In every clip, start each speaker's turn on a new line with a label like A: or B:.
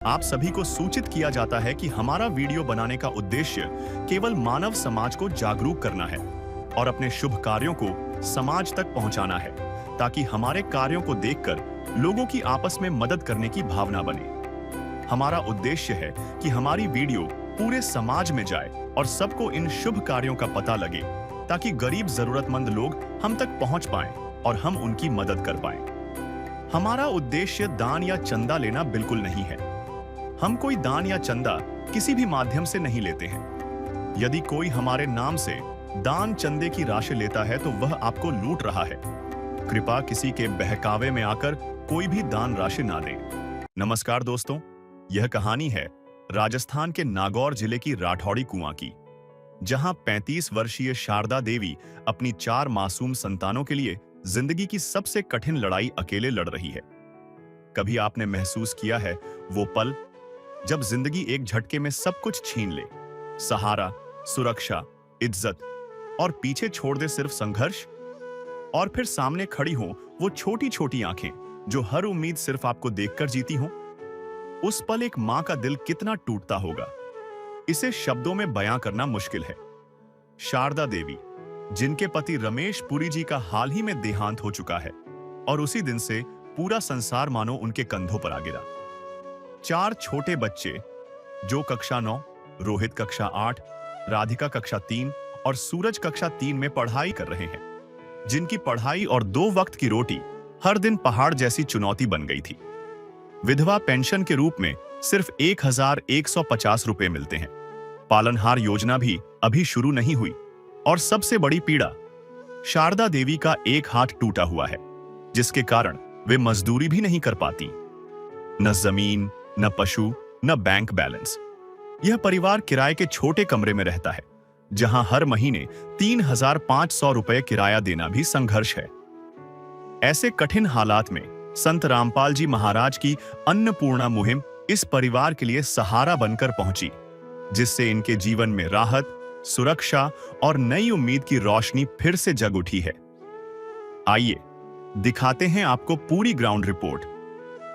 A: आप सभी को सूचित किया जाता है कि हमारा वीडियो बनाने का उद्देश्य केवल मानव समाज को जागरूक करना है और अपने शुभ कार्यों को समाज तक पहुंचाना है, ताकि हमारे कार्यों को देखकर लोगों की आपस में मदद करने की भावना बने। हमारा उद्देश्य है कि हमारी वीडियो पूरे समाज में जाए और सबको इन शुभ कार्यों का पता लगे, ताकि गरीब जरूरतमंद लोग हम तक पहुंच पाएं और हम उनकी मदद कर पाएं। हमारा उद्देश्य दान या चंदा लेना बिल्कुल नहीं है। हम कोई दान या चंदा किसी भी माध्यम से नहीं लेते हैं। यदि कोई हमारे नाम से दान चंदे की राशि लेता है तो वह आपको लूट रहा है। कृपया किसी के बहकावे में आकर कोई भी दान राशि ना दें। नमस्कार दोस्तों, यह कहानी है राजस्थान के नागौर जिले की राठौड़ी कुआं की, जहां 35 वर्षीय शारदा देवी अपनी 4 मासूम संतानों के लिए जिंदगी की सबसे कठिन लड़ाई अकेले लड़ रही है। कभी आपने महसूस किया है वो पल जब जिंदगी एक झटके में सब कुछ छीन ले, सहारा, सुरक्षा, इज्जत और पीछे छोड़ दे सिर्फ संघर्ष? और फिर सामने खड़ी हो वो छोटी छोटी आंखें जो हर उम्मीद सिर्फ आपको देखकर जीती हों। उस पल एक मां का दिल कितना टूटता होगा, इसे शब्दों में बयां करना मुश्किल है। शारदा देवी, जिनके पति रमेश पुरी जी का हाल ही में देहांत हो चुका है, और उसी दिन से पूरा संसार मानो उनके कंधों पर आ गिरा। 4 छोटे बच्चे, जो कक्षा 9, रोहित कक्षा 8, राधिका कक्षा 3 और सूरज कक्षा 3 में पढ़ाई कर रहे हैं, जिनकी पढ़ाई और 2 वक्त की रोटी हर दिन पहाड़ जैसी चुनौती बन गई थी। विधवा पेंशन के रूप में सिर्फ 1150 रुपए मिलते हैं। पालनहार योजना भी अभी शुरू नहीं हुई, और सबसे बड़ी पीड़ा, शारदा देवी का एक हाथ टूटा हुआ है, जिसके कारण वे मजदूरी भी नहीं कर पाती। न जमीन, न पशु, न बैंक बैलेंस। यह परिवार किराए के छोटे कमरे में रहता है, जहां हर महीने 3500 रुपए किराया देना भी संघर्ष है। ऐसे कठिन हालात में संत रामपाल जी महाराज की अन्नपूर्णा मुहिम इस परिवार के लिए सहारा बनकर पहुंची, जिससे इनके जीवन में राहत, सुरक्षा और नई उम्मीद की रोशनी फिर से जग उठी है। आइए दिखाते हैं आपको पूरी ग्राउंड रिपोर्ट,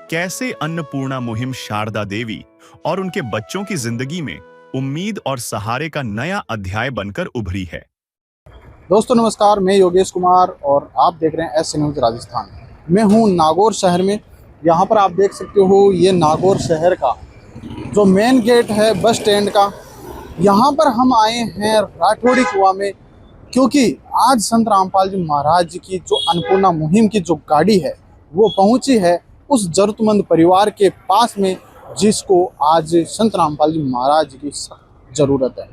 A: कैसे अन्नपूर्णा मुहिम शारदा देवी और उनके बच्चों की जिंदगी में उम्मीद और सहारे का नया अध्याय बनकर उभरी है।
B: दोस्तों नमस्कार, मैं योगेश कुमार और आप देख रहे हैं एस न्यूज राजस्थान। मैं हूं नागौर शहर में। यहां पर आप देख सकते हो, ये नागौर शहर का जो मेन गेट है बस स्टैंड का, यहां पर हम आए हैं राठौड़ी कुआं में, क्योंकि आज संत रामपाल जी महाराज जी की जो अन्नपूर्णा मुहिम की जो गाड़ी है वो पहुंची है उस जरूरतमंद परिवार के पास में, जिसको आज संत रामपाल जी महाराज की सख्त जरूरत है।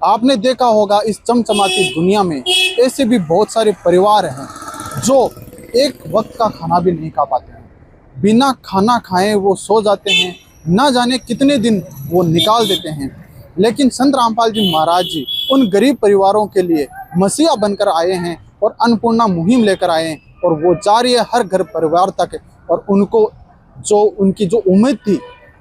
B: आपने देखा होगा इस चमचमाती दुनिया में ऐसे भी बहुत सारे परिवार हैं जो एक वक्त का खाना भी नहीं खा पाते हैं, बिना खाना खाए वो सो जाते हैं, ना जाने कितने दिन वो निकाल देते हैं। लेकिन संत रामपाल जी महाराज जी उन गरीब परिवारों के लिए मसीहा बनकर आए हैं और अन्नपूर्णा मुहिम लेकर आए हैं, और वो जा रही है हर घर परिवार तक। और उनको जो उनकी जो उम्मीद थी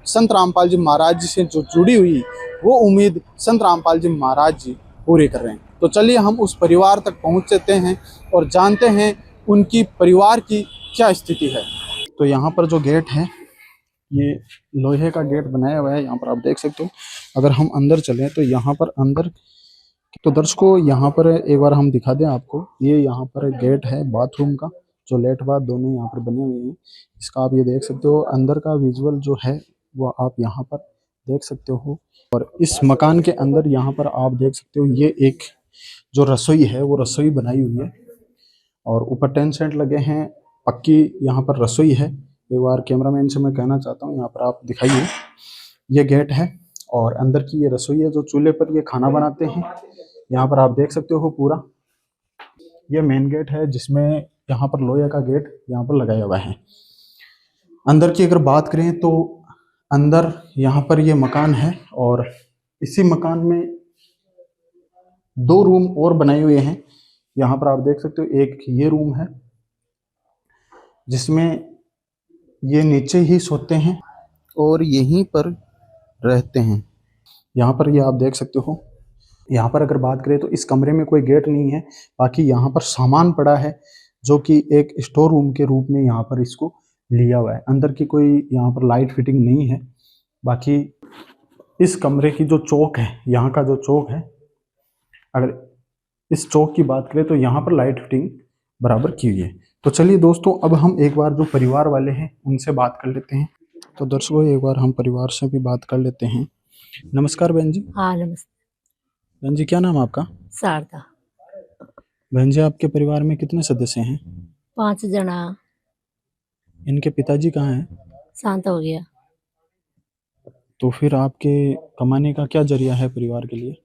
B: संत रामपाल जी महाराज जी से जो जुड़ी हुई, वो उम्मीद संत रामपाल जी महाराज जी पूरी कर रहे हैं। तो चलिए हम उस परिवार तक पहुंचते हैं और जानते हैं उनकी परिवार की क्या स्थिति है। तो यहाँ पर जो गेट है, ये लोहे का गेट बनाया हुआ है, यहाँ पर आप देख सकते हो। अगर हम अंदर चलें तो यहाँ पर अंदर, तो दर्शकों यहाँ पर एक बार हम दिखा दें आपको, ये यहाँ पर गेट है बाथरूम का, जो लेट बाथ दोनों यहाँ पर बने हुए हैं। इसका आप ये देख सकते हो, अंदर का विजुअल जो है वो आप यहाँ पर देख सकते हो। और इस मकान के अंदर यहाँ पर आप देख सकते हो, ये एक जो रसोई है वो रसोई बनाई हुई है, और ऊपर टेंट सेंट लगे हैं, पक्की यहाँ पर रसोई है। एक बार कैमरामैन से मैं कहना चाहता हूँ, यहाँ पर आप दिखाइए, ये गेट है और अंदर की ये रसोई है, जो चूल्हे पर ये खाना बनाते हैं। यहाँ पर आप देख सकते हो पूरा ये मेन गेट है, जिसमें यहाँ पर लोहे का गेट यहाँ पर लगाया हुआ है। अंदर की अगर बात करें तो अंदर यहाँ पर ये मकान है, और इसी मकान में 2 रूम और बनाए हुए हैं। यहाँ पर आप देख सकते हो, एक ये रूम है जिसमें ये नीचे ही सोते हैं और यहीं पर रहते हैं। यहाँ पर ये आप देख सकते हो। यहाँ पर अगर बात करें तो इस कमरे में कोई गेट नहीं है, बाकी यहाँ पर सामान पड़ा है, जो कि एक स्टोर रूम के रूप में यहाँ पर इसको लिया हुआ है। अंदर की कोई यहाँ पर लाइट फिटिंग नहीं है, बाकी इस कमरे की जो चौक है, यहाँ का जो चौक है, अगर इस चौक की बात करें तो यहाँ पर लाइट फिटिंग बराबर की हुई है। तो चलिए दोस्तों, अब हम एक बार जो परिवार वाले हैं उनसे बात कर लेते हैं। तो दर्शकों, एक बार हम परिवार से भी बात कर लेते हैं। नमस्कार बहन जी।
C: हाँ नमस्ते।
B: बहन जी, क्या नाम है आपका?
C: शारदा।
B: बहन जी, आपके परिवार में कितने सदस्य हैं?
C: 5 जना।
B: इनके पिताजी कहाँ हैं?
C: शांत हो गया।
B: तो फिर आपके कमाने का क्या जरिया है परिवार के लिए?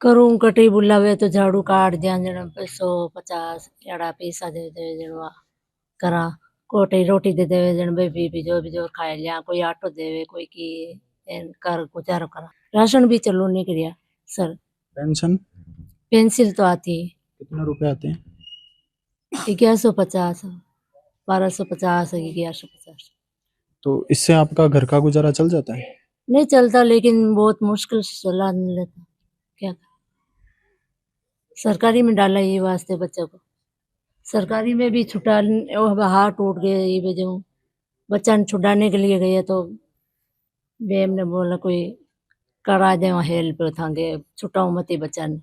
C: करूँ कटी बुलावे तो झाड़ू काट दिया जन 150 याड़ा पैसा दे दे जनवा करा कोटी रोटी दे देवे जन भी जो खाए लिया कोई आटो देवे कोई की एन कर गुजारो करा। राशन भी चलो नहीं करिया सर।
B: पेंशन
C: पेंसिल तो आती
B: कितने रुपए आते हैं?
C: 1150 1250 1150।
B: तो इससे आपका घर का गुजारा चल जाता है?
C: नहीं चलता लेकिन बहुत मुश्किल से चला नहीं लेता क्या करें। सरकारी में डाला ये वास्ते बच्चों को, सरकारी में भी छुटा हाथ टूट गए ये वजह बच्चा ने छुड़ाने के लिए गए तो बेम ने बोला कोई करा दे वहाँ हेल्प थांगे छुटाओ मत ही बच्चा ने,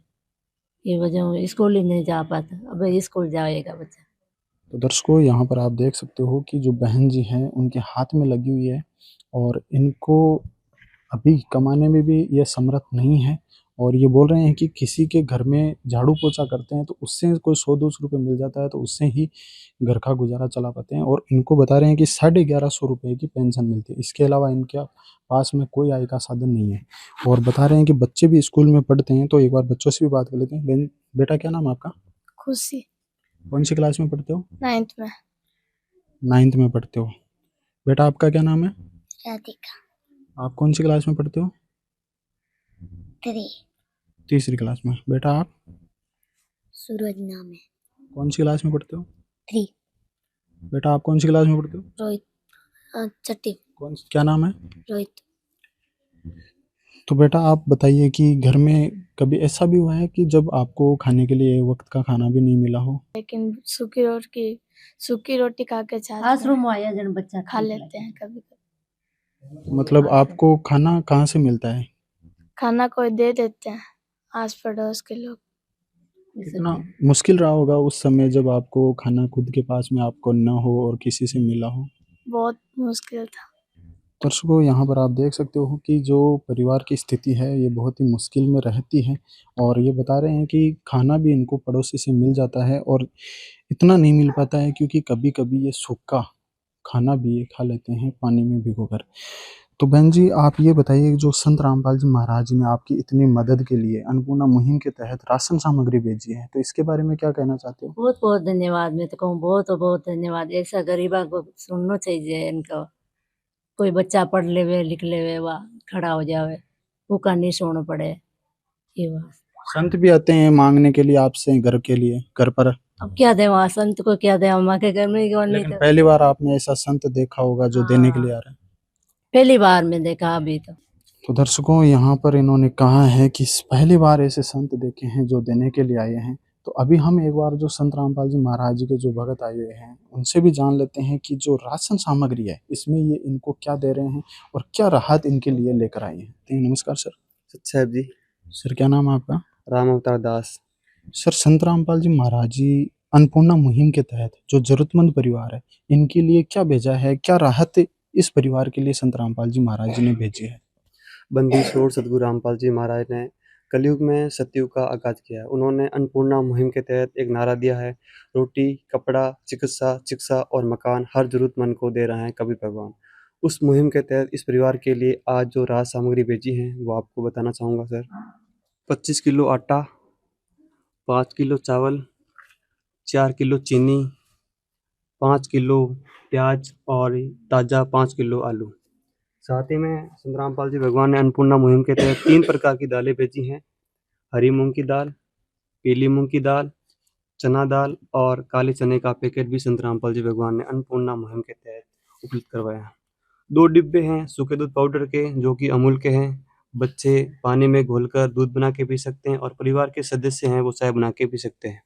C: ये वजह स्कूल ही नहीं जा पाता। अब स्कूल जाएगा बच्चा।
B: तो दर्शकों, यहाँ पर आप देख सकते हो कि जो बहन जी हैं उनके हाथ में लगी हुई है और इनको अभी कमाने में भी ये समर्थ नहीं है। और ये बोल रहे हैं कि किसी के घर में झाड़ू पोछा करते हैं तो उससे कोई 100-200 रुपये मिल जाता है, तो उससे ही घर का गुजारा चला पाते हैं। और इनको बता रहे हैं कि 1150 रुपये की पेंशन मिलती है, इसके अलावा इनके पास में कोई आय का साधन नहीं है। और बता रहे हैं कि बच्चे भी स्कूल में पढ़ते हैं। तो एक बार बच्चों से भी बात कर लेते हैं। बेटा, क्या नाम है आपका?
D: खुशी।
B: कौन सी क्लास में पढ़ते हो?
D: 9th में।
B: 9th में पढ़ते हो। बेटा, आपका क्या नाम है?
D: राधिका।
B: आप कौन सी क्लास में पढ़ते हो?
D: 3।
B: तीसरी क्लास में। बेटा, आप
D: सूरज नाम है।
B: कौन सी क्लास में पढ़ते हो?
D: 3।
B: बेटा, आप कौन सी क्लास में पढ़ते हो?
D: रोहित। छठी।
B: क्या नाम है?
D: रोहित।
B: तो बेटा, आप बताइए कि घर में कभी ऐसा भी हुआ है कि जब आपको खाने के लिए वक्त का खाना भी नहीं मिला हो?
D: लेकिन सूखी रोटी खा के
C: आश्रम में आया जन बच्चा
D: खा लेते हैं कभी कभी।
B: मतलब आपको खाना कहाँ से मिलता है?
D: खाना कोई दे देते हैं, आस पड़ोस के लोग।
B: कितना मुश्किल रहा होगा उस समय जब आपको खाना खुद के पास में आपको ना हो और किसी से मिला हो?
D: बहुत मुश्किल था।
B: दर्शकों, यहाँ पर आप देख सकते हो कि जो परिवार की स्थिति है ये बहुत ही मुश्किल में रहती है। और ये बता रहे हैं कि खाना भी इनको पड़ोसी से मिल जाता है और इतना नहीं मिल पाता है क्योंकि कभी कभी ये सूखा खाना भी ये खा लेते हैं पानी में भिगोकर। तो बहन जी, आप ये बताइए कि जो संत रामपाल जी महाराज जी ने आपकी इतनी मदद के लिए अन्नपूर्णा मुहिम के तहत राशन सामग्री भेजी है, तो इसके बारे में क्या कहना चाहते हो?
C: बहुत बहुत धन्यवाद। मैं तो कहूँ बहुत बहुत धन्यवाद। ऐसा गरीबा को सुनना चाहिए इनका। कोई बच्चा पढ़ लेवे लिख लेवे वा खड़ा हो जावे, भूखा नहीं सोना पड़े ये बात।
B: संत भी आते हैं मांगने के लिए आपसे घर के लिए, घर पर।
C: अब क्या दे वहाँ संत को, क्या दे माँ के घर में कौन नहीं
B: लेकिन
C: था।
B: पहली बार आपने ऐसा संत देखा होगा जो देने के लिए आ रहे हैं।
C: पहली बार में देखा अभी तो।
B: तो दर्शकों, यहाँ पर इन्होंने कहा है कि पहली बार ऐसे संत देखे हैं जो देने के लिए आए हैं। तो अभी हम एक बार जो संत रामपाल जी महाराज जी के जो भगत आए हुए हैं उनसे भी जान लेते हैं कि जो राशन सामग्री है इसमें ये इनको क्या दे रहे हैं और क्या राहत इनके लिए लेकर आए हैं। तो नमस्कार सर।
E: साहब जी।
B: सर, क्या नाम है आपका?
E: राम अवतार दास।
B: सर, संत रामपाल जी महाराज जी अन्नपूर्णा मुहिम के तहत जो जरूरतमंद परिवार है इनके लिए क्या भेजा है, क्या राहत इस परिवार के लिए संत रामपाल जी महाराज जी ने भेजी है?
E: बंदी छोड़ सतगुरु रामपाल जी महाराज ने कलयुग में सतयुग का आगाज किया है। उन्होंने अन्नपूर्णा मुहिम के तहत एक नारा दिया है, रोटी, कपड़ा, चिकित्सा, शिक्षा और मकान हर जरूरतमंद को दे रहे हैं कभी भगवान। उस मुहिम के तहत इस परिवार के लिए आज जो राहत सामग्री भेजी है वो आपको बताना चाहूँगा सर। 25 किलो आटा, 5 किलो चावल, 4 किलो चीनी, 5 किलो प्याज और ताज़ा 5 किलो आलू। साथ ही में संत रामपाल जी भगवान ने अन्नपूर्णा मुहिम के तहत 3 प्रकार की दालें भेजी हैं, हरी मूंग की दाल, पीली मूंग की दाल, चना दाल और काले चने का पैकेट भी संत रामपाल जी भगवान ने अन्नपूर्णा मुहिम के तहत उपलब्ध करवाया है। 2 डिब्बे हैं सूखे दूध पाउडर के जो कि अमूल के हैं। बच्चे पानी में घोलकर दूध बना के पी सकते हैं और परिवार के सदस्य हैं वो चाय बना के पी सकते हैं।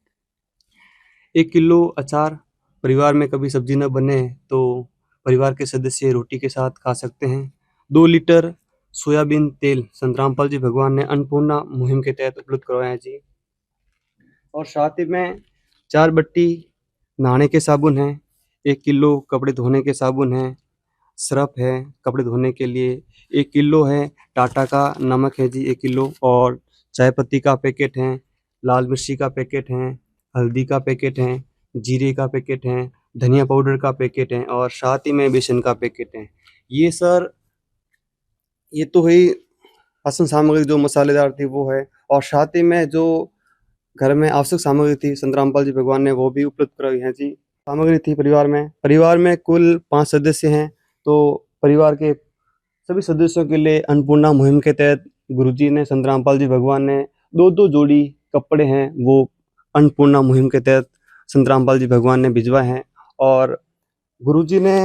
E: 1 किलो अचार, परिवार में कभी सब्जी न बने तो परिवार के सदस्य रोटी के साथ खा सकते हैं। 2 लीटर सोयाबीन तेल संत रामपाल जी भगवान ने अन्नपूर्णा मुहिम के तहत उपलब्ध करवाया है जी। और साथ ही में 4 बट्टी नहाने के साबुन हैं, 1 किलो कपड़े धोने के साबुन हैं, सर्फ है कपड़े धोने के लिए, 1 किलो है टाटा का नमक है जी 1 किलो, और चाय पत्ती का पैकेट है, लाल मिर्ची का पैकेट है, हल्दी का पैकेट है, जीरे का पैकेट है, धनिया पाउडर का पैकेट है, और साथ ही में बेसन का पैकेट है। ये सर ये तो हुई राशन सामग्री जो मसालेदार थी वो है, और साथ ही में जो घर में आवश्यक सामग्री थी संत रामपाल जी भगवान ने वो भी उपलब्ध कराई है जी। सामग्री थी परिवार में कुल 5 सदस्य हैं, तो परिवार के सभी सदस्यों के लिए अन्नपूर्णा मुहिम के तहत गुरुजी ने संत रामपाल जी भगवान ने 2-2 जोड़ी कपड़े हैं वो अन्नपूर्णा मुहिम के तहत संत रामपाल जी भगवान ने भिजवाए हैं। और गुरुजी ने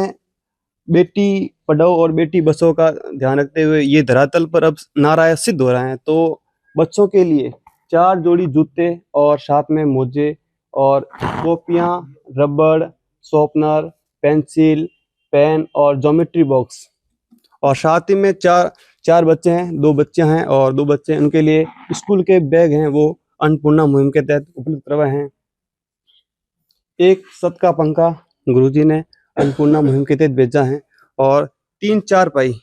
E: बेटी पढ़ाओ और बेटी बचाओ का ध्यान रखते हुए ये धरातल पर अब नारा सिद्ध हो रहा है, तो बच्चों के लिए 4 जोड़ी जूते और साथ में मोजे और कॉपियाँ, रबड़, शॉर्पनर, पेंसिल, पेन और ज्योमेट्री बॉक्स, और साथ ही में 4 बच्चे हैं, 2 बच्चियां हैं और 2 बच्चे हैं, उनके लिए स्कूल के बैग हैं वो अन्नपूर्णा मुहिम के तहत उपलब्ध करवाए हैं। एक छत का पंखा गुरुजी ने अन्नपूर्णा मुहिम के तहत भेजा है, और 3 चारपाई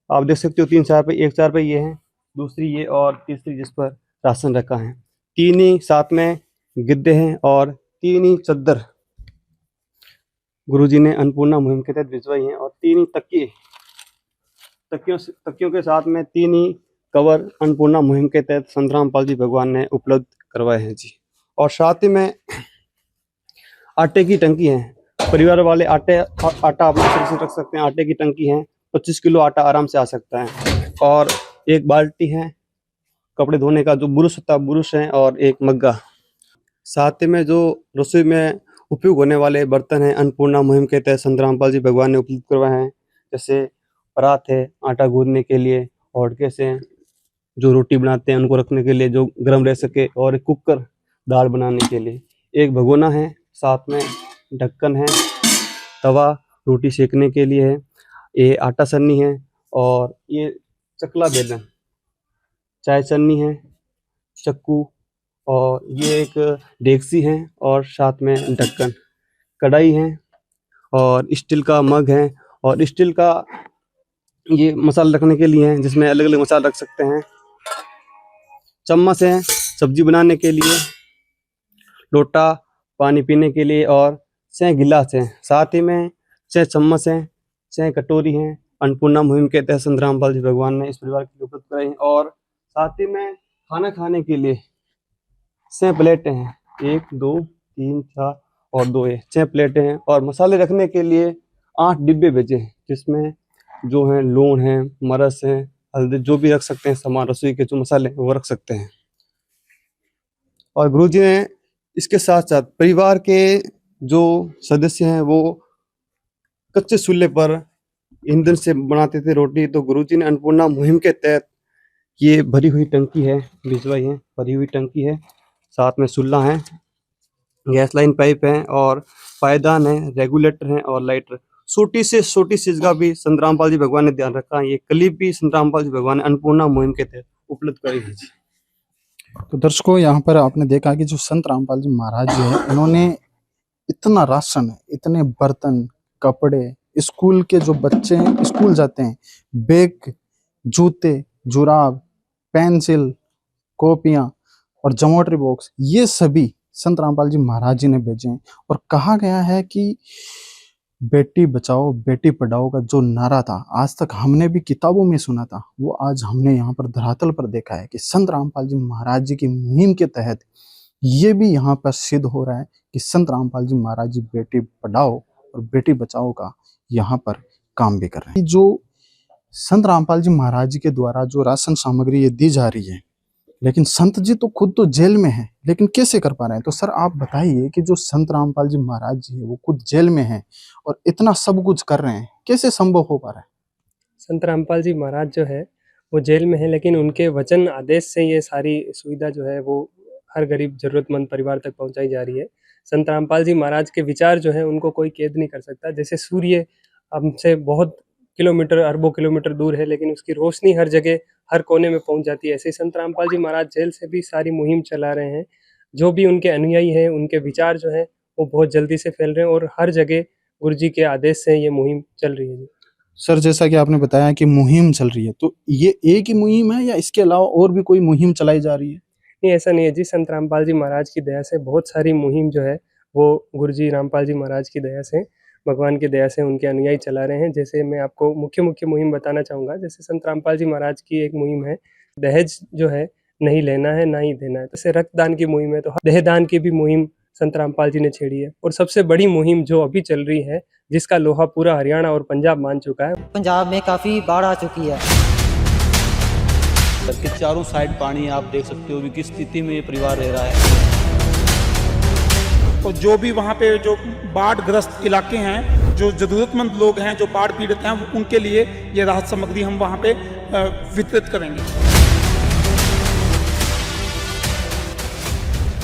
E: आप देख सकते हो, 3 चारपाई, एक चारपाई ये है, दूसरी ये और तीसरी जिस पर राशन रखा है। 3 ही साथ में गद्दे हैं और 3 ही चद्दर गुरुजी ने अन्नपूर्णा मुहिम के तहत भिजवाई हैं, और 3 ही तकियों के साथ में 3 ही कवर अन्नपूर्णा मुहिम के तहत संत रामपाल जी भगवान ने उपलब्ध करवाए हैं जी। और साथ ही में आटे की टंकी है, परिवार वाले आटा अपने सुरक्षित रख सकते हैं। आटे की टंकी है, 25 किलो आटा आराम से आ सकता है, और एक बाल्टी है कपड़े धोने का जो बुरुश होता है, बुरुश है, और एक मग्गा। साथ ही में जो रसोई में उपयोग होने वाले बर्तन हैं अन्नपूर्णा मुहिम के तहत संत रामपाल जी भगवान ने उपलब्ध करवाए हैं, जैसे परात है आटा गूंदने के लिए, होड़के से जो रोटी बनाते हैं उनको रखने के लिए जो गर्म रह सके, और एक कुकर दाल बनाने के लिए, एक भगोना है, साथ में ढक्कन है, तवा रोटी सेकने के लिए है, ये आटा छन्नी है, और ये चकला बेलन, चाय छन्नी है, चक्कू, और ये एक डेगसी है, और साथ में ढक्कन, कढ़ाई है, और स्टील का मग है, और स्टील का ये मसाला रखने के लिए है जिसमें अलग अलग मसाला रख सकते हैं। चम्मच है सब्जी बनाने के लिए, लोटा पानी पीने के लिए, और 6 गिलास हैं, साथ ही में 6 चम्मच हैं, 6 कटोरी हैं। अन्नपूर्णा मुहिम के तहत संत रामपाल जी भगवान ने इस परिवार के लिए उपलब्ध कराई हैं। और साथ ही में खाना खाने के लिए 6 प्लेटें हैं, 1 2 3 4 और 2 है, 6 प्लेटें हैं। और मसाले रखने के लिए 8 डिब्बे भेजे हैं, जिसमें जो है लूण है, मरच है, हल्दी, जो भी रख सकते हैं सामान, रसोई के जो मसाले वो रख सकते हैं। और गुरुजी ने इसके साथ साथ परिवार के जो सदस्य हैं वो कच्चे चूल्हे पर ईंधन से बनाते थे रोटी, तो गुरुजी ने अन्नपूर्णा मुहिम के तहत ये भरी हुई टंकी है भिजवाई है, भरी हुई टंकी है, साथ में चूल्हा है, गैस लाइन पाइप है, और पायदान है, रेगुलेटर है, और लाइटर। छोटी से छोटी चीज का भी संत रामपाल जी भगवान ने ध्यान रखा है। ये क्लिप भी संत रामपाल जी भगवान ने अन्नपूर्णा मुहिम के तहत उपलब्ध करी है जी।
B: तो दर्शकों, यहाँ पर आपने देखा कि जो संत रामपाल जी महाराज जी हैं, इन्होंने इतना राशन, इतने बर्तन, कपड़े, स्कूल के जो बच्चे हैं स्कूल जाते हैं, बैग, जूते, जुराब, पेंसिल, कॉपियां और ज्योमेट्री बॉक्स, ये सभी संत रामपाल जी महाराज जी ने भेजे हैं। और कहा गया है कि बेटी बचाओ बेटी पढ़ाओ का जो नारा था, आज तक हमने भी किताबों में सुना था, वो आज हमने यहाँ पर धरातल पर देखा है कि संत रामपाल जी महाराज जी की मुहिम के तहत ये भी यहाँ पर सिद्ध हो रहा है कि संत रामपाल जी महाराज जी बेटी पढ़ाओ और बेटी बचाओ का यहाँ पर काम भी कर रहे हैं। जो संत रामपाल जी महाराज जी के द्वारा जो राशन सामग्री ये दी जा रही है, लेकिन संत जी तो खुद तो जेल में है, लेकिन कैसे कर पा रहे हैं? तो सर आप बताइए कि जो संत रामपाल जी महाराज जी है वो खुद जेल में है और इतना सब कुछ कर रहे हैं, कैसे संभव हो पा रहा है?
F: संत रामपाल जी महाराज जो है वो जेल में है, लेकिन उनके वचन आदेश से ये सारी सुविधा जो है वो हर गरीब जरूरतमंद परिवार तक पहुंचाई जा रही है। संत रामपाल जी महाराज के विचार जो हैं उनको कोई कैद नहीं कर सकता। जैसे सूर्य हमसे बहुत किलोमीटर, अरबों किलोमीटर दूर है, लेकिन उसकी रोशनी हर जगह, हर कोने में पहुंच जाती है। ऐसे ही संत रामपाल जी महाराज जेल से भी सारी मुहिम चला रहे हैं। जो भी उनके अनुयायी हैं, उनके विचार जो हैं वो बहुत जल्दी से फैल रहे हैं और हर जगह गुरु जी के आदेश से ये मुहिम चल रही है।
B: सर, जैसा कि आपने बताया कि मुहिम चल रही है, तो ये एक ही मुहिम है या इसके अलावा और भी कोई मुहिम चलाई जा रही है?
F: नहीं, ऐसा नहीं है जी। संत रामपाल जी महाराज की दया से बहुत सारी मुहिम जो है वो गुरु जी रामपाल जी महाराज की दया से, भगवान की दया से उनके अनुयायी चला रहे हैं। जैसे मैं आपको मुख्य मुहिम बताना चाहूँगा। जैसे संत रामपाल जी महाराज की एक मुहिम है, दहेज जो है नहीं लेना है, ना ही देना है। जैसे रक्तदान की मुहिम है, तो देहदान की भी मुहिम संत रामपाल जी ने छेड़ी है। और सबसे बड़ी मुहिम जो अभी चल रही है, जिसका लोहा पूरा हरियाणा और पंजाब मान चुका है।
G: पंजाब में काफ़ी बाढ़ आ चुकी है।
H: के चारों साइड पानी, आप देख सकते हो कि किस स्थिति में ये परिवार रह रहा है।
I: तो जो भी वहाँ पे जो बाढ़ ग्रस्त इलाके हैं, जो जरूरतमंद लोग हैं, जो बाढ़ पीड़ित हैं, उनके लिए ये राहत सामग्री हम वहाँ पे वितरित करेंगे।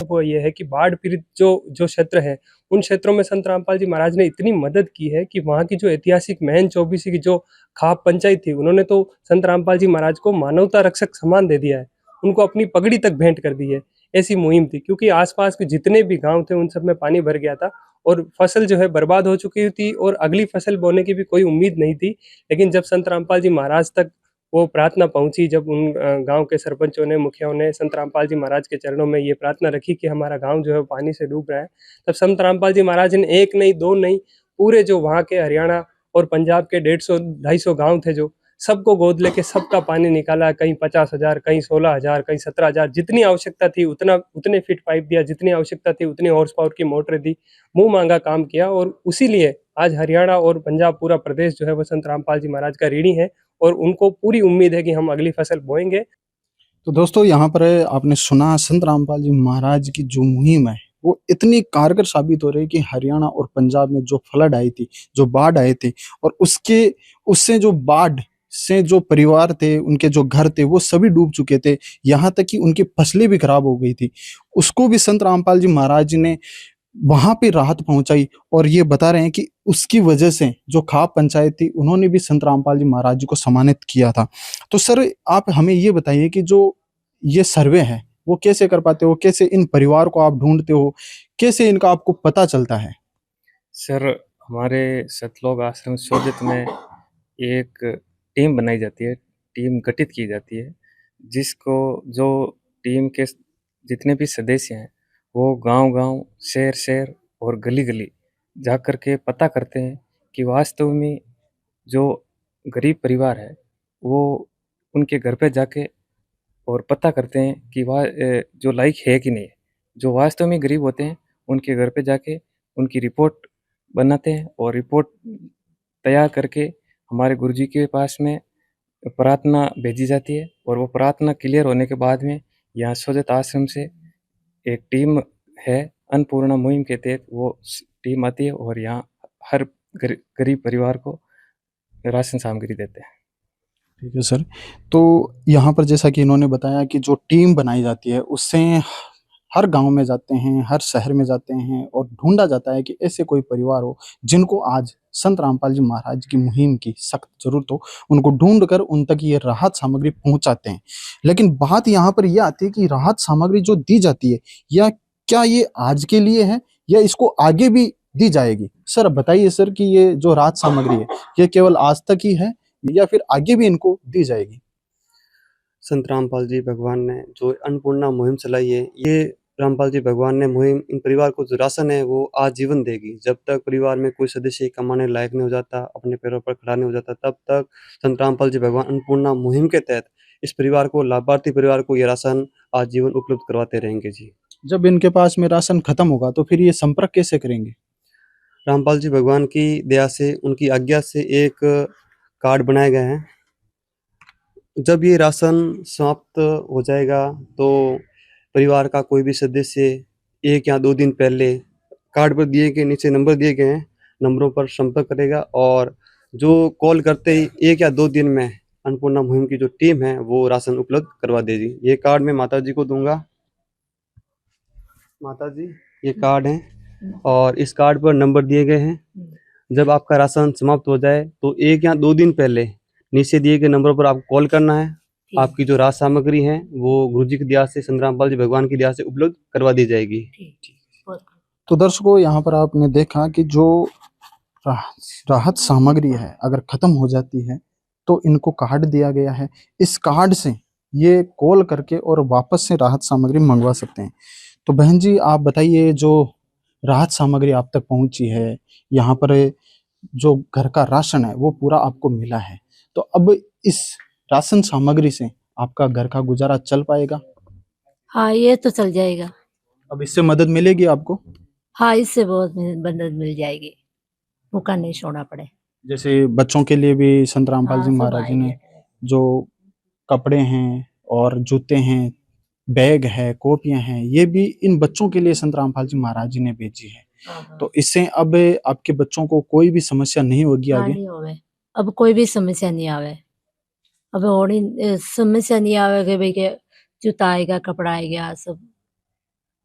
F: वो ये है कि बाढ़ पीड़ित जो क्षेत्र है, उन क्षेत्रों में संत रामपाल जी महाराज ने इतनी मदद की है कि वहाँ की जो ऐतिहासिक महन चौबीसी की जो खाप पंचायत थी, उन्होंने तो संत रामपाल जी महाराज को मानवता रक्षक सम्मान दे दिया है, उनको अपनी पगड़ी तक भेंट कर दी है। ऐसी मुहिम थी, क्योंकि आसपास के जितने भी गांव थे उन सब में पानी भर गया था और फसल जो है बर्बाद हो चुकी थी और अगली फसल बोने की भी कोई उम्मीद नहीं थी। लेकिन जब संत रामपाल जी महाराज तक वो प्रार्थना पहुंची, जब उन गांव के सरपंचों ने, मुखियाओं ने संत रामपाल जी महाराज के चरणों में ये प्रार्थना रखी कि हमारा गांव जो है पानी से डूब रहा है, तब संत रामपाल जी महाराज ने एक नहीं, दो नहीं, पूरे जो वहाँ के हरियाणा और पंजाब के 150-250 गांव थे, जो सबको गोद लेके सबका पानी निकाला। कहीं 50,000, कहीं 16,000, कहीं 17,000, जितनी आवश्यकता थी उतने फीट पाइप दिया, जितनी आवश्यकता थी उतनी हॉर्स पावर की मोटरें दी, मुंह मांगा काम किया। और उसी लिए आज हरियाणा और पंजाब पूरा प्रदेश जो है वो संत रामपाल जी महाराज का ऋणी है और उनको पूरी उम्मीद है कि हम अगली फसल बोएंगे।
B: तो दोस्तों, यहाँ पर आपने सुना संत रामपाल जी महाराज की जो मुहिम है वो इतनी कारगर साबित हो रही है कि हरियाणा और पंजाब में जो फ्लड आई थी, जो बाढ़ आए थे, और उससे जो बाढ़ से जो परिवार थे, उनके जो घर थे, वो सभी डूब चुके थे। यहाँ तक कि उनकी फसलें भी खराब हो गई थी। उसको भी संत रामपाल जी महाराज ने वहां पे राहत पहुंचाई और ये बता रहे हैं कि उसकी वजह से जो खाप पंचायत थी, उन्होंने भी संत रामपाल जी महाराज जी को सम्मानित किया था। तो सर, आप हमें ये बताइए कि जो ये सर्वे है वो कैसे कर पाते हो, कैसे इन परिवार को आप ढूंढते हो, कैसे इनका आपको पता चलता है?
J: सर, हमारे सतलोक आश्रम शोधित में एक टीम बनाई जाती है, टीम गठित की जाती है, जिसको जो टीम के जितने भी सदस्य हैं वो गांव-गांव, शहर-शहर और गली-गली जा कर के पता करते हैं कि वास्तव में जो गरीब परिवार है वो उनके घर पे जाके और पता करते हैं कि वह जो लायक है कि नहीं है। जो वास्तव में गरीब होते हैं उनके घर पे जाके उनकी रिपोर्ट बनाते हैं और रिपोर्ट तैयार करके हमारे गुरुजी के पास में प्रार्थना भेजी जाती है और वो प्रार्थना क्लियर होने के बाद में यहाँ शोधित आश्रम से एक टीम है, अन्नपूर्णा मुहिम के तहत वो टीम आती है और यहाँ हर गरीब परिवार को राशन सामग्री देते हैं।
B: ठीक है सर। तो यहाँ पर जैसा कि इन्होंने बताया कि जो टीम बनाई जाती है उससे हर गांव में जाते हैं, हर शहर में जाते हैं और ढूंढा जाता है कि ऐसे कोई परिवार हो जिनको आज संत रामपाल जी महाराज की मुहिम की सख्त जरूरत हो, उनको ढूंढ कर उन तक ये राहत सामग्री पहुंचाते हैं। लेकिन बात यहाँ पर यह आती है कि राहत सामग्री जो दी जाती है, या क्या ये आज के लिए है या इसको आगे भी दी जाएगी? सर बताइए सर कि ये जो राहत सामग्री है ये केवल आज तक ही है या फिर आगे भी इनको दी जाएगी?
E: संत रामपाल जी भगवान ने जो अन्नपूर्णा मुहिम चलाई है, ये रामपाल जी भगवान ने मुहिम इन परिवार को जो राशन है वो आजीवन देगी। जब तक परिवार में कोई सदस्य कमाने लायक नहीं हो जाता, अपने पैरों पर खड़ा नहीं हो जाता, तब तक संत रामपाल जी भगवान अन्नपूर्णा मुहिम के तहत इस परिवार को, लाभार्थी परिवार को, ये राशन आजीवन उपलब्ध करवाते रहेंगे जी।
B: जब इनके पास में राशन खत्म होगा तो फिर ये संपर्क कैसे करेंगे?
E: रामपाल जी भगवान की दया से, उनकी आज्ञा से एक कार्ड बनाए गए हैं। जब ये राशन समाप्त हो जाएगा तो परिवार का कोई भी सदस्य 1 या 2 दिन पहले कार्ड पर दिए गए नीचे नंबर दिए गए हैं, नंबरों पर संपर्क करेगा और जो कॉल करते ही 1 या 2 दिन में अन्नपूर्णा मुहिम की जो टीम है वो राशन उपलब्ध करवा देगी। ये कार्ड मैं माता जी को दूंगा। माता जी, ये कार्ड है, और इस कार्ड पर नंबर दिए गए हैं। जब आपका राशन समाप्त हो जाए तो 1 या 2 दिन पहले नीचे दिए गए नंबर पर आपको कॉल करना है। आपकी जो राशन सामग्री है वो गुरुजी की दया से, संत रामपाल जी भगवान की दया से उपलब्ध करवा दी जाएगी।
B: तो दर्शकों, यहाँ पर आपने देखा कि जो राहत सामग्री है अगर खत्म हो जाती है तो इनको कार्ड दिया गया है। इस कार्ड से ये कॉल करके और वापस से राहत सामग्री मंगवा सकते हैं। तो बहन जी, आप बताइए, जो राहत सामग्री आप तक पहुंची है, यहाँ पर जो घर का राशन है वो पूरा आपको मिला है, तो अब इस राशन सामग्री से आपका घर का गुजारा चल पाएगा?
C: हाँ, ये तो चल जाएगा।
B: अब इससे मदद मिलेगी आपको?
C: हाँ, इससे बहुत मदद मिल जाएगी, भूखा नहीं सोना पड़े।
B: जैसे बच्चों के लिए भी संत रामपाल
C: हाँ,
B: जी
C: सब
B: महाराज जी ने
C: आएंगे।
B: जो कपड़े हैं और जूते हैं, बैग है, कॉपियां हैं, ये भी इन बच्चों के लिए संत रामपाल जी महाराज जी ने भेजी है।
C: हाँ,
B: तो इससे अब आपके बच्चों को कोई भी समस्या नहीं होगी
C: हाँ,
B: आगे?
C: नहीं होवे, अब कोई भी समस्या नहीं आवे। अब होनी समस्या नहीं आवे कि भाई के जूता आएगा, कपड़ा आएगा, सब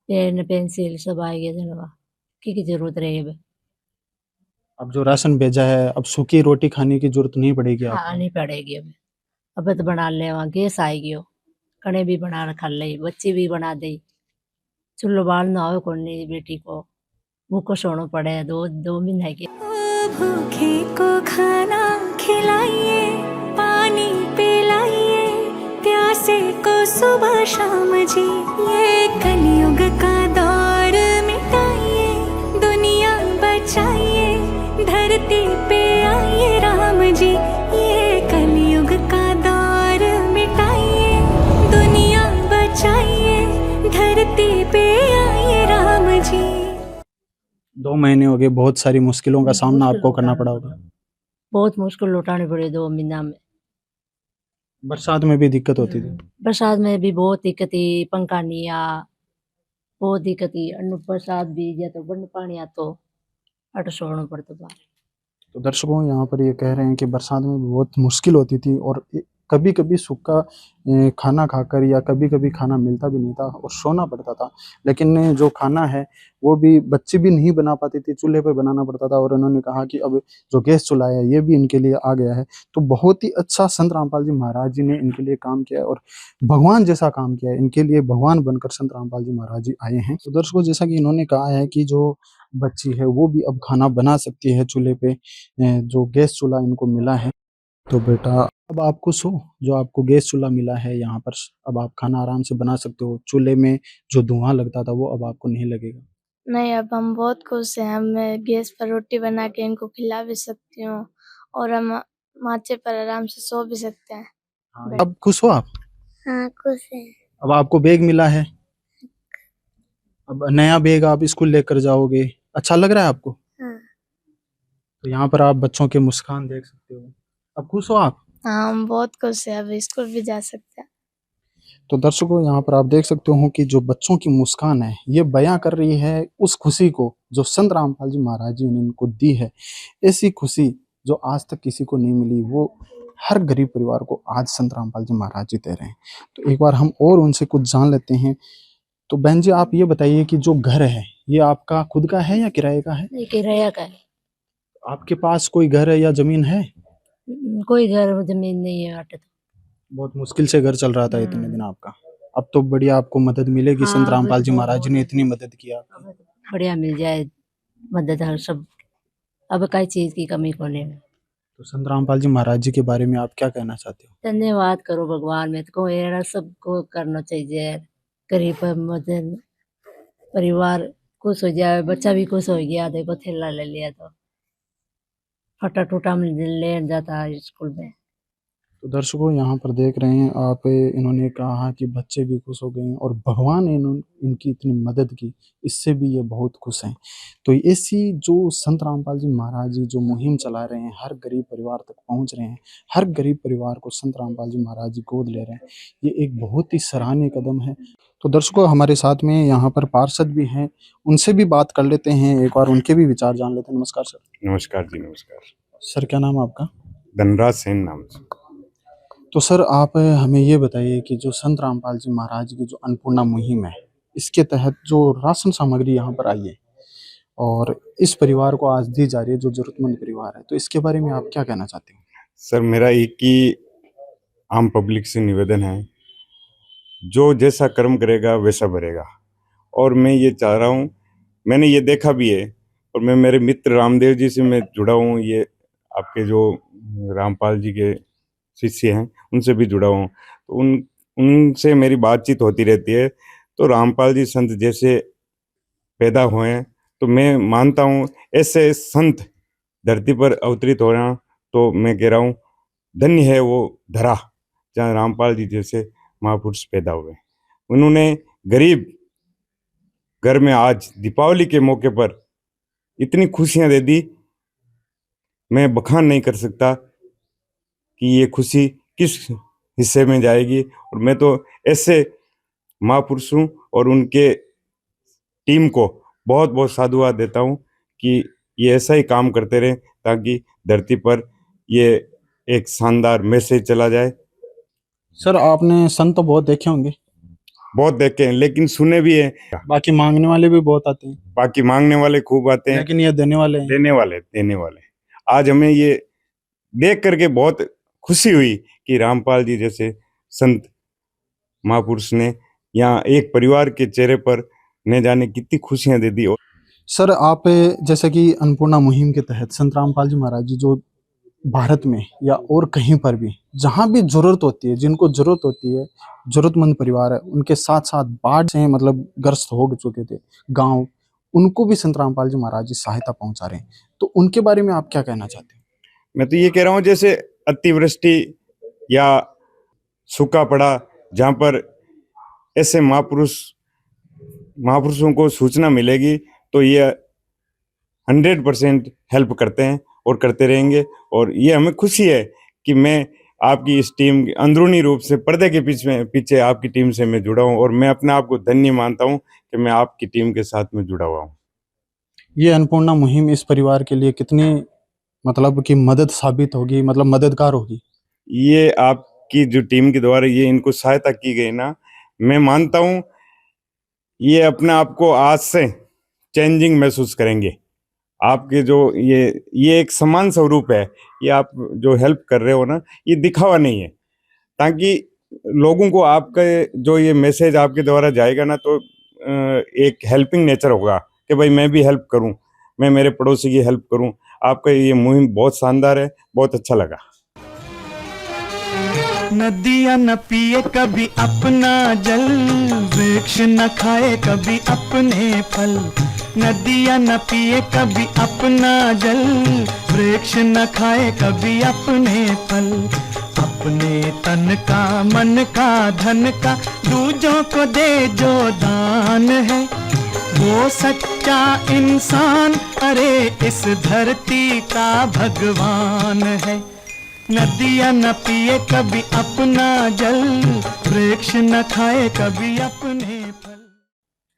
C: पेन पेंसिल सब आएगा जनवा की जरूरत रहेगी बे।
B: अब जो राशन भेजा है, अब सूखी रोटी खाने की जरूरत नहीं पड़ेगी
C: हाँ,
B: आपको?
C: नहीं पड़ेगी अब तो बना ले, वहाँ गैस आएगी हो, कने भी बना खा ले, बच्ची भी बना दे, चुल्लो बाल ना हो कौन नहीं बेटी को, भूखो सोना पड़े 2 महीने के।
K: भूखे को खाना खिलाइए, पानी पिलाइए, प्यासे को सुबह शाम जी, ये कलयुग का दौर मिटाइए, दुनिया बचाइए, धरती पे आइए राम जी, ये कलयुग का दौर मिटाइए, दुनिया बचाइए, धरती पे आइए राम जी।
B: 2 महीने हो गए, बहुत सारी मुश्किलों का सामना आपको करना पड़ा होगा।
C: बहुत मुश्किल उठानी पड़ी 2 महीना में।
B: बरसात में भी दिक्कत होती थी?
C: बरसात में भी बहुत दिक्कत थी, पंखा नहीं आ, बहुत दिक्कत थी। बरसात भी या तो बंद पानी आ तो अट सोना पड़ता बाहर।
B: तो दर्शकों, यहाँ पर ये कह रहे हैं कि बरसात में भी बहुत मुश्किल होती थी और कभी कभी सूखा खाना खाकर या कभी कभी खाना मिलता भी नहीं था और सोना पड़ता था। लेकिन जो खाना है वो भी बच्चे भी नहीं बना पाते थे, चूल्हे पर बनाना पड़ता था। और उन्होंने कहा कि अब जो गैस चूल्हा है ये भी इनके लिए आ गया है। तो बहुत ही अच्छा संत रामपाल जी महाराज जी ने इनके लिए काम किया है और भगवान जैसा काम किया है। इनके लिए भगवान बनकर संत रामपाल जी महाराज जी आए हैं। तो दर्शकों, जैसा कि इन्होंने कहा है कि जो बच्ची है वो भी अब खाना बना सकती है चूल्हे पे, जो गैस चूल्हा इनको मिला है। तो बेटा, अब आप खुश हो जो आपको गैस चूल्हा मिला है यहाँ पर? अब आप खाना आराम से बना सकते हो, चूल्हे में जो धुआं लगता था वो अब आपको नहीं लगेगा?
D: नहीं, अब हम बहुत खुश हैं। मैं गैस पर रोटी बना के इनको खिला भी सकती हूँ और हम माचे पर आराम से सो भी सकते हैं।
B: हाँ, अब खुश हो आप?
D: हाँ, खुश हैं।
B: अब आपको बैग मिला है, अब नया बैग आप स्कूल लेकर जाओगे, अच्छा लग रहा है आपको?
D: हाँ।
B: तो यहाँ पर आप बच्चों के मुस्कान देख सकते हो। अब खुश हो आप?
D: हाँ, हम बहुत खुश हैं, अब स्कूल भी जा सकते हैं।
B: तो दर्शकों, यहाँ पर आप देख सकते हो कि जो बच्चों की मुस्कान है ये बयां कर रही है उस खुशी को जो संत रामपाल जी महाराज जी ने इनको दी है। ऐसी खुशी जो आज तक किसी को नहीं मिली, वो हर गरीब परिवार को आज संत रामपाल जी महाराज जी दे रहे हैं। तो एक बार हम और उनसे कुछ जान लेते हैं। तो बहन जी, आप ये बताइए कि जो घर है ये आपका खुद का है या किराए का है?
C: नहीं, किराया का है।
B: आपके पास कोई घर है या जमीन है?
C: कोई घर जमीन नहीं है आटे तो।
B: बहुत मुश्किल से घर चल रहा था इतने दिन आपका, अब तो बढ़िया आपको मदद मिलेगी।
C: हाँ,
B: संत रामपाल जी
C: बहुत-
B: महाराज जी ने इतनी मदद किया।
C: बढ़िया मिल जाए मदद हर सब, अब कई चीज की कमी को नहीं।
B: तो संत रामपाल जी महाराज जी के बारे में आप क्या कहना चाहते हो?
C: धन्यवाद करो भगवान में तो ये सबको करना चाहिए। गरीब मदद परिवार खुश हो जाए, बच्चा भी खुश हो गया, देखो थैला ले लिया तो फटा टूटा ले जाता है स्कूल में।
B: तो दर्शकों, यहाँ पर देख रहे हैं आप, इन्होंने कहा कि बच्चे भी खुश हो गए और भगवान ने इनकी इतनी मदद की, इससे भी ये बहुत खुश हैं। तो ऐसी जो संत रामपाल जी महाराज जी जो मुहिम चला रहे हैं, हर गरीब परिवार तक पहुँच रहे हैं, हर गरीब परिवार को संत रामपाल जी महाराज जी गोद ले रहे हैं, ये एक बहुत ही सराहनीय कदम है। तो दर्शकों, हमारे साथ में यहाँ पर पार्षद भी हैं, उनसे भी बात कर लेते हैं, एक बार उनके भी विचार जान लेते हैं। नमस्कार सर।
L: नमस्कार जी, नमस्कार
B: सर, क्या नाम है आपका?
L: धनराज सेन नाम से।
B: तो सर, आप हमें ये बताइए कि जो संत रामपाल जी महाराज की जो अन्नपूर्णा मुहिम है, इसके तहत जो राशन सामग्री यहाँ पर आई है और इस परिवार को आज दी जा रही है, जो जरूरतमंद परिवार है, तो इसके बारे में आप क्या कहना चाहते हैं?
L: सर मेरा एक ही आम पब्लिक से निवेदन है, जो जैसा कर्म करेगा वैसा भरेगा। और मैं ये चाह रहा हूँ, मैंने ये देखा भी है, और मैं मेरे मित्र रामदेव जी से मैं जुड़ा हूँ, ये आपके जो रामपाल जी के शिष्य हैं उनसे भी जुड़ा हूँ, तो उनसे मेरी बातचीत होती रहती है। तो रामपाल जी संत जैसे पैदा हुए हैं, तो मैं मानता हूँ ऐसे संत धरती पर अवतरित हो रहे हैं, तो मैं कह रहा हूँ धन्य है वो धरा जहाँ रामपाल जी जैसे महापुरुष पैदा हुए। उन्होंने गरीब घर में आज दीपावली के मौके पर इतनी खुशियां दे दी, मैं बखान नहीं कर सकता कि ये खुशी किस हिस्से में जाएगी। और मैं तो ऐसे महापुरुषों और उनके टीम को बहुत बहुत साधुवाद देता हूँ कि ये ऐसा ही काम करते रहें, ताकि धरती पर ये एक शानदार मैसेज चला जाए।
B: सर आपने संत तो बहुत देखे होंगे,
L: बहुत देखे हैं, लेकिन सुने भी हैं।
B: बाकी मांगने वाले भी बहुत आते हैं,
L: बाकी मांगने वाले खूब आते हैं,
B: लेकिन ये देने वाले हैं।
L: देने वाले। आज हमें ये देख करके बहुत खुशी हुई कि रामपाल जी जैसे संत महापुरुष ने यहाँ एक परिवार के चेहरे पर न जाने कितनी खुशियां दे दी।
B: सर आप जैसे कि अन्नपूर्णा मुहिम के तहत संत रामपाल जी महाराज जी जो भारत में या और कहीं पर भी जहां भी जरूरत होती है, जिनको जरूरत होती है, जरूरतमंद परिवार है, उनके साथ साथ बाढ़ से मतलब ग्रस्त हो चुके थे गांव, उनको भी संत रामपाल जी महाराज जी सहायता पहुंचा रहे हैं, तो उनके बारे में आप क्या कहना चाहते हैं?
L: मैं तो ये कह रहा हूँ, जैसे अतिवृष्टि या सूखा पड़ा, जहाँ पर ऐसे महापुरुषों को सूचना मिलेगी, तो ये 100% हेल्प करते हैं और करते रहेंगे। और ये हमें खुशी है कि मैं आपकी इस टीम अंदरूनी रूप से पर्दे के पीछे आपकी टीम से मैं जुड़ा हूँ, और मैं अपने आप को धन्य मानता हूँ कि मैं आपकी टीम के साथ में जुड़ा हुआ हूँ।
B: ये अन्नपूर्णा मुहिम इस परिवार के लिए कितनी मतलब कि मदद साबित होगी, मतलब मददगार होगी?
L: ये आपकी जो टीम के द्वारा ये इनको सहायता की गई ना, मैं मानता हूँ ये अपने आप को आज से चेंजिंग महसूस करेंगे। आपके जो ये एक समान स्वरूप है, ये आप जो हेल्प कर रहे हो ना, ये दिखावा नहीं है, ताकि लोगों को आपका जो ये मैसेज आपके द्वारा जाएगा ना, तो एक हेल्पिंग नेचर होगा कि भाई मैं भी हेल्प करूं, मैं मेरे पड़ोसी की हेल्प करूं। आपका ये मुहिम बहुत शानदार है, बहुत अच्छा लगा।
M: नदियाँ न पिए कभी अपना जल, वृक्ष न खाए कभी अपने फल। नदियाँ न पिए कभी अपना जल, वृक्ष न खाए कभी अपने फल। अपने तन का, मन का, धन का दूजों को दे जो दान है, वो सच्चा इंसान, अरे इस धरती का भगवान है। नदियाँ न पिए कभी अपना जल, वृक्ष न खाए कभी अपने फल।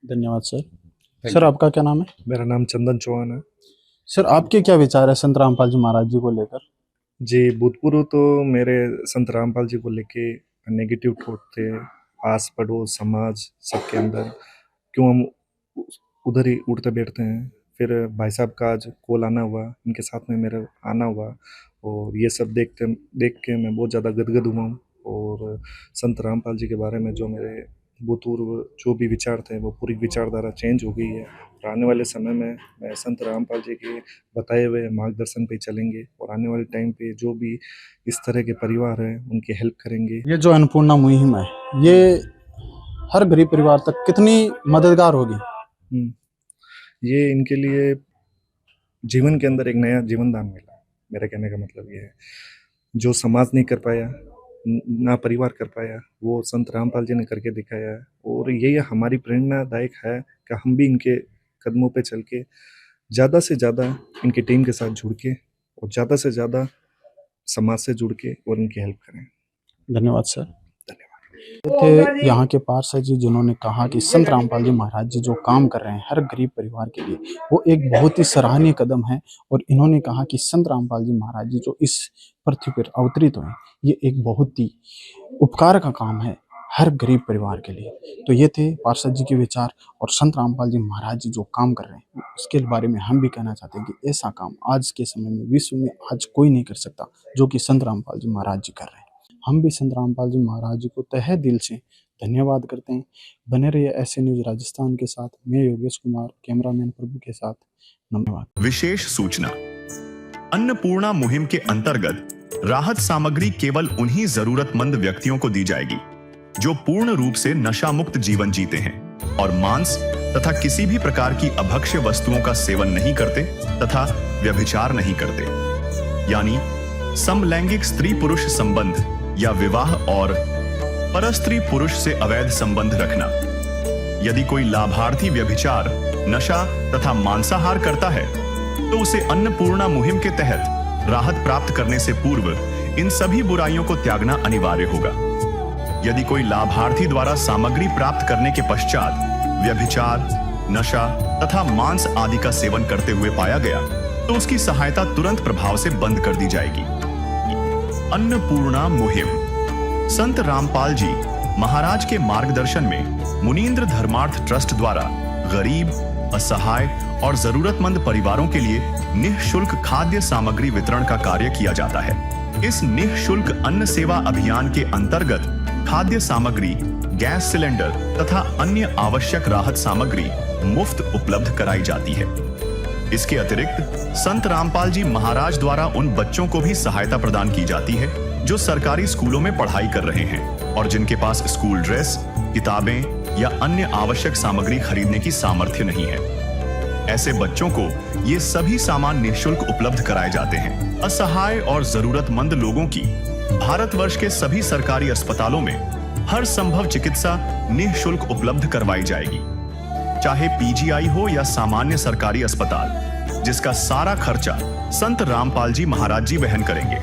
B: धन्यवाद सर। सर आपका क्या नाम है?
N: मेरा नाम चंदन चौहान है।
B: सर आपके क्या विचार है संत रामपाल जी महाराज जी को लेकर?
N: जी, भूतपूर्व तो मेरे संत रामपाल जी को लेके नेगेटिव थॉट थे, आस पड़ोस समाज सबके अंदर, क्यों हम उधर ही उठते बैठते हैं। फिर भाई साहब का आज कॉल आना हुआ, इनके साथ में मेरा आना हुआ, और ये सब देख के मैं बहुत ज़्यादा गदगद हुआ हूँ। और संत रामपाल जी के बारे में जो मेरे भूतपूर्व जो भी विचार थे, वो पूरी विचारधारा चेंज हो गई है। और आने वाले समय में मैं संत रामपाल जी के बताए हुए मार्गदर्शन पे चलेंगे, और आने वाले टाइम पे जो भी इस तरह के परिवार हैं उनकी हेल्प करेंगे।
B: ये जो अन्नपूर्णा मुहिम है, ये हर गरीब परिवार तक कितनी मददगार होगी?
N: ये इनके लिए जीवन के अंदर एक नया जीवन दान मिला। मेरा कहने का मतलब ये है, जो समाज नहीं कर पाया, ना परिवार कर पाया, वो संत रामपाल जी ने करके दिखाया है। और ये हमारी प्रेरणादायक है कि हम भी इनके कदमों पे चल के ज़्यादा से ज़्यादा इनकी टीम के साथ जुड़ के, और ज़्यादा से ज़्यादा समाज से जुड़ के और इनकी हेल्प करें।
B: धन्यवाद सर। थे यहाँ के पार्षद जी, जिन्होंने कहा कि संत रामपाल जी महाराज जी जो काम कर रहे हैं हर गरीब परिवार के लिए, वो एक बहुत ही सराहनीय कदम है। और इन्होंने कहा कि संत रामपाल जी महाराज जी जो इस पृथ्वी पर अवतरित हुए, ये एक बहुत ही उपकार का काम है। हर गरीब परिवार के लिए। तो ये थे पार्षद जी के विचार और संत रामपाल जी महाराज जी जो काम कर रहे हैं उसके बारे में हम भी कहना चाहते हैं कि ऐसा काम आज के समय में विश्व में आज कोई नहीं कर सकता जो कि संत रामपाल जी महाराज जी कर रहे हैं। हम भी संत रामपाल जी महाराज जी को तहे दिल से धन्यवाद करते हैं। बने रहिए ऐसे न्यूज राजस्थान के साथ। मैं योगेश कुमार, कैमरामैन प्रभु के साथ। धन्यवाद।
A: विशेष सूचना, अन्नपूर्णा मुहिम के अंतर्गत राहत सामग्री केवल उन्हीं जरूरतमंद व्यक्तियों को दी जाएगी जो पूर्ण रूप से नशा मुक्त जीवन जीते हैं और मांस तथा किसी भी प्रकार की अभक्ष्य वस्तुओं का सेवन नहीं करते तथा व्यभिचार नहीं करते, यानी समलैंगिक स्त्री पुरुष संबंध या विवाह और परस्त्री पुरुष से अवैध संबंध रखना। यदि कोई लाभार्थी व्यभिचार, नशा तथा मांसाहार करता है तो उसे अन्नपूर्णा मुहिम के तहत राहत प्राप्त करने से पूर्व इन सभी बुराइयों को त्यागना अनिवार्य होगा। यदि कोई लाभार्थी द्वारा सामग्री प्राप्त करने के पश्चात व्यभिचार, नशा तथा मांस आदि का सेवन करते हुए पाया गया तो उसकी सहायता तुरंत प्रभाव से बंद कर दी जाएगी। अन्नपूर्णा मुहिम संत रामपाल जी महाराज के मार्गदर्शन में मुनींद्र धर्मार्थ ट्रस्ट द्वारा गरीब, असहाय और जरूरतमंद परिवारों के लिए निःशुल्क खाद्य सामग्री वितरण का कार्य किया जाता है। इस निःशुल्क अन्न सेवा अभियान के अंतर्गत खाद्य सामग्री, गैस सिलेंडर तथा अन्य आवश्यक राहत सामग्री मुफ्त उपलब्ध कराई जाती है। इसके अतिरिक्त संत रामपाल जी महाराज द्वारा उन बच्चों को भी सहायता प्रदान की जाती है जो सरकारी स्कूलों में पढ़ाई कर रहे हैं और जिनके पास स्कूल ड्रेस, किताबें या अन्य आवश्यक सामग्री खरीदने की सामर्थ्य नहीं है। ऐसे बच्चों को ये सभी सामान निःशुल्क उपलब्ध कराए जाते हैं। असहाय और जरूरतमंद लोगों की भारतवर्ष के सभी सरकारी अस्पतालों में हर संभव चिकित्सा निःशुल्क उपलब्ध करवाई जाएगी, चाहे पीजीआई हो या सामान्य सरकारी अस्पताल, जिसका सारा खर्चा संत रामपाल जी महाराज जी वहन करेंगे।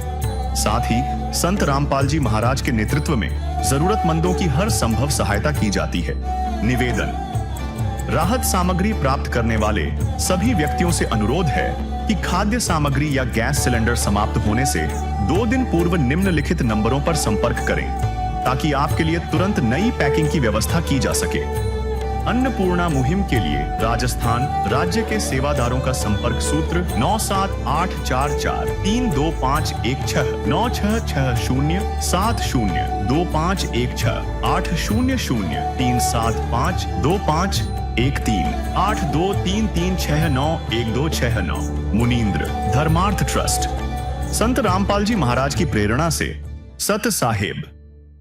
A: साथ ही संत रामपाल जी महाराज के नेतृत्व में जरूरतमंदों की हर संभव सहायता की जाती है। निवेदन, राहत सामग्री प्राप्त करने वाले सभी व्यक्तियों से अनुरोध है कि खाद्य सामग्री या गैस सिलेंडर समाप्त होने से 2 दिन पूर्व निम्नलिखित नंबरों पर संपर्क करें ताकि आपके लिए तुरंत नई पैकिंग की व्यवस्था की जा सके। अन्नपूर्णा मुहिम के लिए राजस्थान राज्य के सेवादारों का संपर्क सूत्र 9784432516 9660702516 80037525313 8233691269। मुनींद्र धर्मार्थ ट्रस्ट। संत रामपाल जी महाराज की प्रेरणा से सत साहिब